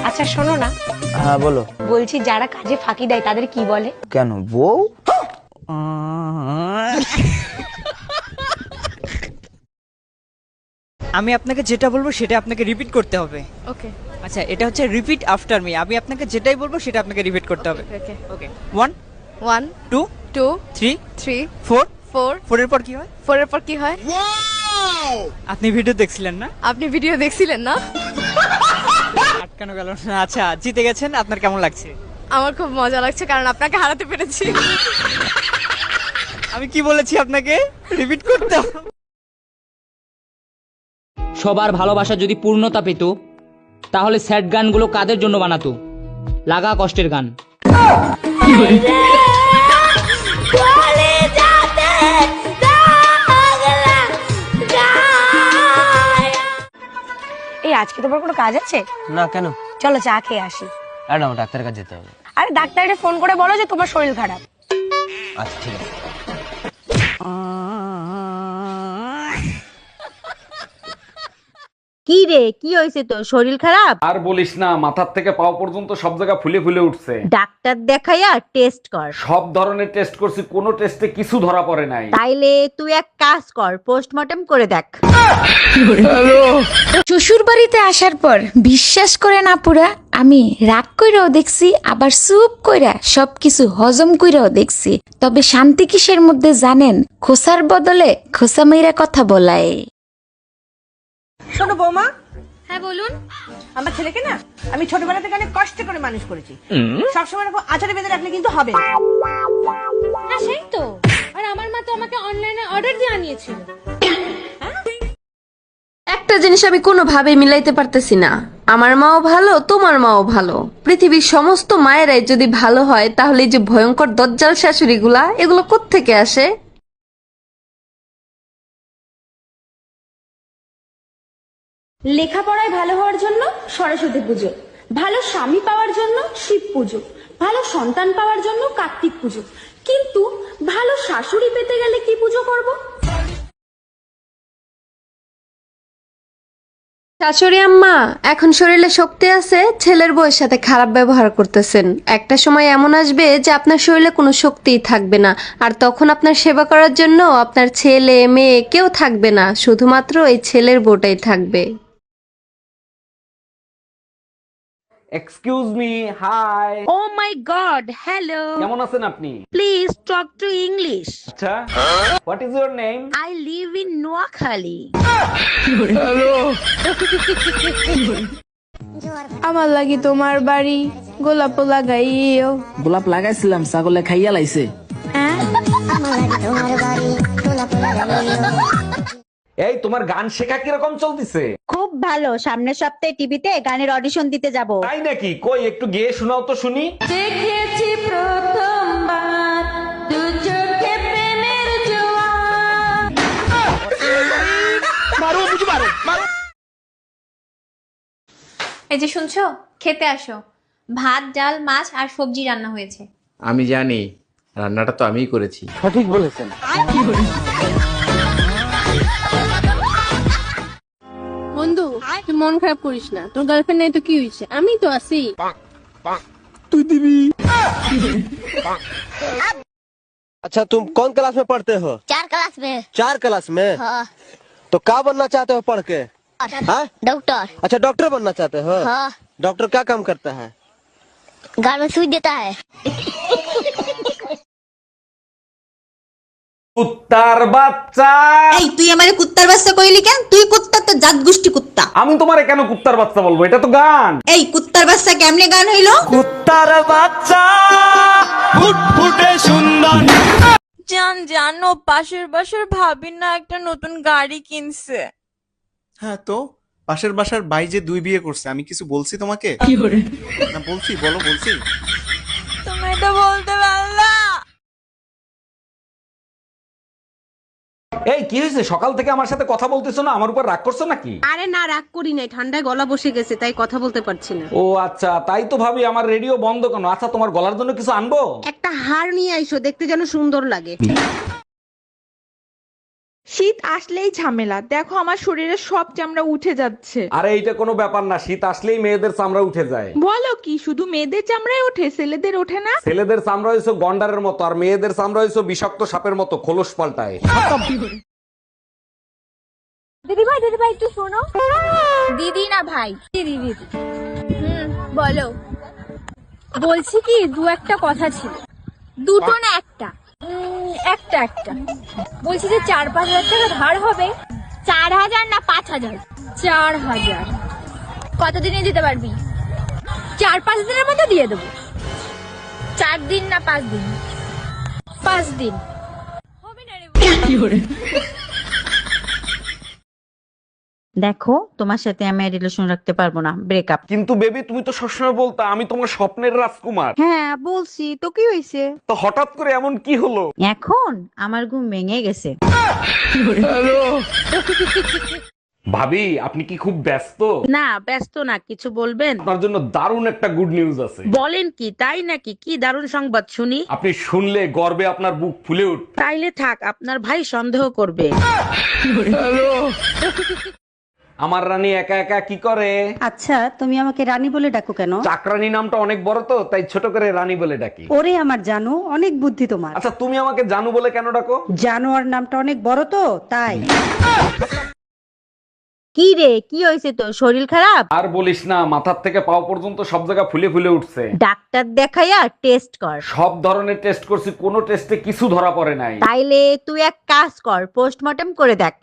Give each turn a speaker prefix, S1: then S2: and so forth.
S1: আচ্ছা শোনো না,
S2: হ্যাঁ বলো।
S1: বলছি যারা কাজে ফাঁকি দেয় তাদের কি বলে?
S2: কেন বউ?
S3: আমি আপনাকে যেটা বলবো সেটা আপনাকে রিপিট করতে হবে।
S4: ওকে
S3: আচ্ছা, এটা হচ্ছে রিপিট আফটার মি। আমি আপনাকে যেটাই বলবো সেটা আপনাকে রিপিট করতে হবে।
S4: ওকে
S3: ওকে 1
S4: 1
S3: 2
S4: 2
S3: 3
S4: 3
S3: 4
S4: 4
S3: 4 এর পর কি হয়?
S4: 4 এর পর কি হয়?
S3: আপনি ভিডিও দেখছিলেন না?
S4: আপনি ভিডিও দেখছিলেন না?
S3: আটকানো গেল না। আচ্ছা, জিতে গেছেন, আপনার কেমন লাগছে?
S4: আমার খুব মজা লাগছে কারণ আপনাকে হারাতে পেরেছি।
S3: আমি কি বলেছি আপনাকে রিপিট করতে হবে?
S5: সবার ভালোবাসা যদি পূর্ণতা পেত তাহলে স্যাড গানগুলো কাদের জন্য বানাতো? লাগা কষ্টের গান।
S1: এই আজকে তোমার কোনো কাজ আছে?
S2: না কেন?
S1: চলো চা খেয়ে আসি।
S2: ম্যাডাম ডাক্তারের কাছে যেতে হবে।
S1: আরে ডাক্তারকে ফোন করে বলো যে তোমার শরীর খারাপ।
S2: আচ্ছা ঠিক আছে।
S6: কি রে, কি হয়েছে তোর? শরীর খারাপ?
S7: আর বলিস না, মাথার থেকে পাও পর্যন্ত সব জায়গা ফুলে ফুলে উঠছে।
S6: ডাক্তার দেখাইয়া টেস্ট কর।
S7: সব ধরনের টেস্ট করছি, কোনো টেস্টে কিছু ধরা পড়ে নাই।
S6: তাইলে তুই এক কাজ কর, পোস্টমর্টম করে দেখ।
S8: শ্বশুর বাড়িতে আসার পর বিশ্বাস করে না পুরা আমি রাগ কইরাও দেখছি, আবার চুপ কইরা সবকিছু হজম কইরাও দেখছি। তবে শান্তি কিসের মধ্যে জানেন? খোসার বদলে খোসা মেয়েরা কথা বলায়।
S9: শোনো বৌমা,
S4: হ্যাঁ বলুন।
S9: আমার ছেলেকে না আমি ছোটবেলা থেকে অনেক কষ্ট করে মানুষ করেছি। সবসময় এরকম আচারে বেঁধে রাখলে কিন্তু হবে না।
S4: হ্যাঁ সেই তো। আর আমার মা তো আমাকে অনলাইনে অর্ডার দিয়ে আনিয়েছিল।
S10: একটা জিনিস আমি কোনোভাবে মিলাইতে পারতেছি না, আমার মাও ভালো তোমার মাও ভালো। পৃথিবীর সমস্ত মায়েরাই যদি ভালো হয় তাহলে এই যে ভয়ঙ্কর দজ্জাল শাশুড়িগুলা এগুলো কোত্থেকে আসে?
S11: লেখাপড়ায় ভালো হওয়ার জন্য সরস্বতী পুজো, ভালো স্বামী পাওয়ার জন্য শিব পুজো, ভালো সন্তান পাওয়ার জন্য কার্তিক পুজো, কিন্তু ভালো শাশুড়ি পেতে গেলে কি পুজো করব?
S10: শাশুড়ি আম্মা, এখন শরীরে শক্তি আছে, ছেলের বউয়ের সাথে খারাপ ব্যবহার করতেছেন। একটা সময় এমন আসবে যে আপনার শরীরে কোনো শক্তিই থাকবে না, আর তখন আপনার সেবা করার জন্য আপনার ছেলে মেয়ে কেউ থাকবে না, শুধুমাত্র এই ছেলের বউটাই থাকবে।
S7: Excuse me, hi.
S6: Oh my God, hello.
S7: কেমন আছেন আপনি?
S6: Please talk to English.
S7: আচ্ছা, what is your name?
S6: I live in Noakhali.
S4: আমার লাগি তোমার বাড়ি গোলাপ লাগাইও।
S5: গোলাপ লাগাইছিলাম, ছাগলে খাইয়া লাইছে।
S7: এই তোমার গান শেখা কিরকম চলতেছে?
S6: খুব ভালো, সামনের সপ্তাহে টিভিতে গানের অডিশন দিতে যাব।
S7: তাই নাকি? কই একটু গেয়ে শোনাও তো শুনি।
S10: দেখেছি প্রথমবার দু চোখে প্রেমের জোয়ার।
S4: এই যে শুনছো, খেতে আসো। ভাত ডাল মাছ আর সবজি রান্না হয়েছে।
S12: আমি জানি, রান্নাটা তো আমিই করেছি।
S2: সঠিক বলেছেন।
S4: বন্ধু তুই মন খারাপ করিস না, তোর গার্লফ্রেন্ড নাই তো কি হয়েছে, আমি তো আছি।
S2: अच्छा तुम कौन क्लास में पढ़ते हो?
S11: 4 क्लास में।
S2: 4 क्लास में?
S11: हाँ।
S2: तो क्या बनना चाहते हो पढ़ के? हाँ?
S11: डॉक्टर।
S2: अच्छा डॉक्टर बनना चाहते हो?
S11: हाँ।
S2: डॉक्टर क्या काम करता है?
S11: घर में सुई देता है।
S7: কুত্তার বাচ্চা।
S6: এই তুই আমারে কুত্তার বাচ্চা কইলি কেন? তুই কুত্তা তো জাত গোষ্ঠী কুত্তা।
S7: আমি তোমারে কেন কুত্তার বাচ্চা বলবো? এটা তো গান।
S6: এই কুত্তার বাচ্চা কেমনে গান হইলো?
S3: কুত্তার বাচ্চা ফুটফুটে সুন্দর।
S4: জানো পাশের বাসার ভাবি না একটা নতুন গাড়ি কিনছে।
S12: হ্যাঁ, তো পাশের বাসার ভাই যে 2 বিয়ে করছে, আমি কিছু বলছি তোমাকে? না বলছি, বলো বলছি।
S4: তুমি এটা বলতে পারলা?
S7: এই কি হয়েছে? সকাল থেকে আমার সাথে কথা বলতেছো না, আমার উপর রাগ করছো নাকি?
S9: আরে না, রাগ করি নাই, ঠান্ডায় গলা বসে গেছে তাই কথা বলতে পারছি না।
S7: ও আচ্ছা, তাই তো ভাবি আমার রেডিও বন্ধ কেন? আচ্ছা তোমার গলার জন্য কিছু আনবো?
S9: একটা হার নিয়ে আইসো, দেখতে যেন সুন্দর লাগে।
S11: শীত আসলেই ঝামেলা, দেখো আমার শরীরের সব চামড়া উঠে যাচ্ছে।
S7: আরে এইটা কোনো ব্যাপার না, শীত আসলেই মেয়েদের চামড়া উঠে যায়।
S11: বলো কি, শুধু মেয়েদের চামড়ায় ওঠে, ছেলেদের ওঠে না?
S7: ছেলেদের চামড়া হয়েছে গন্ডারের মতো, আর মেয়েদের চামড়া হয়েছে বিষাক্ত সাপের মতো, খোলস পাল্টায়।
S8: দিদি ভাই একটু শোনো। দিদি না ভাই, দিদি। বলো। বলছি কি, দু একটা কথা ছিল। দুটো না একটা? একটা। বলছি যে 4-5 হাজার টাকা ধার হবে। 4,000 না 5,000? 4,000। কতদিনে দিতে পারবি? 4-5 দিনের মধ্যে দিয়ে দেবো। 4 দিন না 5 দিন? 5 দিন। হবে না রে।
S6: দেখো, তোমার সাথে আমি রিলেশন রাখতে পারবো না, ব্রেকআপ।
S7: কিন্তু বেবি, তুমি তো সবসময় বলতা আমি তোমার স্বপ্নের রাজকুমার।
S6: হ্যাঁ বলছি তো, কি হয়েছে?
S7: তো হঠাৎ করে এমন কি হলো?
S6: এখন আমার ঘুম ভেঙে গেছে।
S7: ভাবি, আপনি কি খুব ব্যস্ত?
S6: না ব্যস্ত না, কিছু বলবেন?
S7: আপনার জন্য দারুণ একটা গুড নিউজ আছে।
S6: বলেন কি, তাই নাকি? কি দারুণ সংবাদ শুনি।
S7: আপনি শুনলে গর্বে আপনার বুক ফুলে উঠবে।
S6: তাইলে থাক, আপনার ভাই সন্দেহ করবে।
S7: আমার রানী একা একা কি করে?
S6: আচ্ছা, তুমি আমাকে রানী বলে ডাকো কেন?
S7: চাকরানী নামটা অনেক বড় তো, তাই ছোট করে রানী বলে ডাকি।
S6: ওরে আমার জানো, অনেক বুদ্ধি তোমার।
S7: আচ্ছা, তুমি আমাকে জানু বলে কেন ডাকো?
S6: জানোয়ার নামটা অনেক বড় তো, তাই। কি রে, কি হয়েছে তোর? শরীর খারাপ?
S7: আর বলিস না, মাথার থেকে পাও পর্যন্ত সব জায়গা ফুলে ফুলে উঠছে।
S6: ডাক্তার দেখাইয়া টেস্ট কর।
S7: সব ধরনের টেস্ট করছি, কোনো টেস্টে কিছু ধরা পড়ে নাই।
S6: তাইলে তুই এক কাজ কর, পোস্টমর্টম করে দেখ।